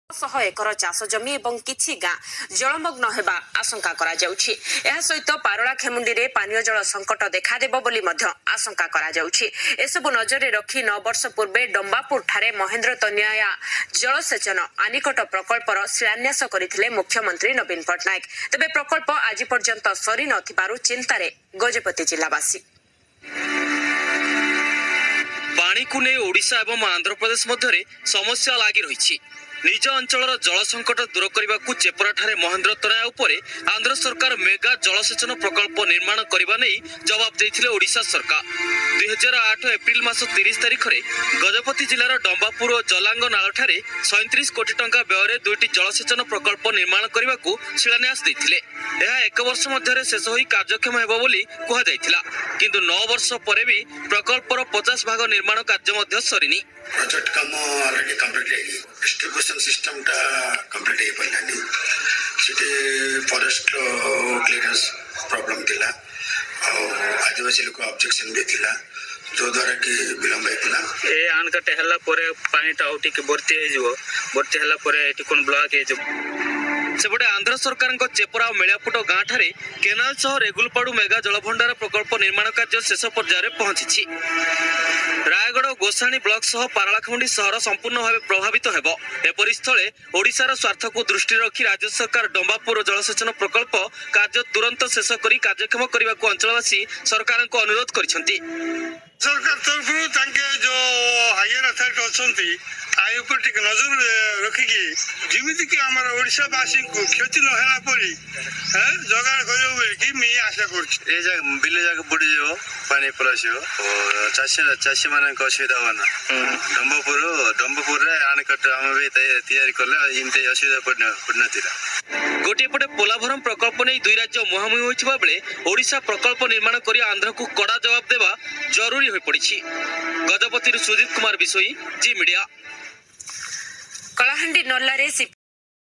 100 एकर चाष जमी और किछि गाँ जलमग्न हेबा आशंका करा जाउछि। एहा सहित पारोला खेमुंडी रे पानीय जल संकट देखादेब बोली मध्य आशंका करा जाउछि। एसबु नजर रखी 9 वर्ष पूर्वे डंबापुर ठारे महेंद्र तनिया जलसेचन आनिकट प्रकल्पर शिलान्यास करथिले मुख्यमंत्री नवीन पट्टनायक। तबे प्रकल्प आज पर्यंत सरी नथिबारु चिंतारे गजपति जिलावासी। पानी को नहीं ओडिशा एवं आंध्र प्रदेश मध्य समस्या लागि रही। निज अंचल जल संकट दूर करने को चेपराठारे महेंद्र तनया उपरे आंध्र सरकार मेगा जलसेचन प्रकल्प निर्माण करने नहीं जवाब देथिले ओडिशा सरकार। 2008 एप्रिल मास 30 तारिख में गजपति जिलार डंबापुर और जलांग नालठारे 37 कोटी टंका व्यय दुईटी जलसेचन प्रकल्प निर्माण करने को शिलान्यास देथिले। यह 1 वर्ष मध्य शेष हो कार्यक्षम हेबो बोली कुहा जायथिला, किंतु 9 वर्ष पर भी प्रकल्पर 50 भाग निर्माण कार्य सरीनी। प्रोजेक्ट काम ऑलरेडी कंप्लीट है। डिस्ट्रीब्यूशन सिस्टम टा कंप्लीट है पहलानी सिटी फॉरेस्ट क्लियरेंस प्रॉब्लम थिला और आदिवासी लोक ऑब्जेक्शन भी थिला जो द्वारा कि विलंब हेतिला। ए आनकटे हल्ला परे पानी टा उठी के भर्ती हे जो भर्ती हल्ला परे एटी कोन ब्लॉक हे जो सेपटे आंध्र सरकार चेपरा और मेलापुट गाँ ठारे केनाल सह रेगुलपाड़ू मेगा जलभंडार प्रकल्प निर्माण कार्य शेष पर्यायर पहुंची। रायगढ़ गोसाणी ब्लॉक सह पारलाखेमुंडी सहर संपूर्ण भाव प्रभावित हेबो। एपरि स्थले ओडिशार स्वार्थ को दृष्टि रखी राज्य सरकार डंबापुर जलसेचन प्रकल्प कार्य तुरंत शेष करी कार्यक्षम करने को अंचलवासी सरकार को अनुरोध करिसेंती। सरकार तरफ जो हायर अथॉरिटी अच्छी नजर रखिकी जमीती कि आम ओडावासी को क्षति नहला परी जगाड़ कर आशा कर बिल जाक बुड़ी जाओ पानी पलास चाषी मान असुविधा होना। डंबापुर आणकट आम भी तैयारी कले इमती असुविधा पड़ना। गोटे पटे पोलाभरम प्रकल्प नहीं दुई राज्य मुहांमुही होइथिबा बेले ओडिशा प्रकल्प निर्माण करी आंध्र को कड़ा जवाब देवा जरूरी हो पड़ी। गजपति सुजीत कुमार बिशोई, जी मीडिया। कलाहांडी नल्ला रे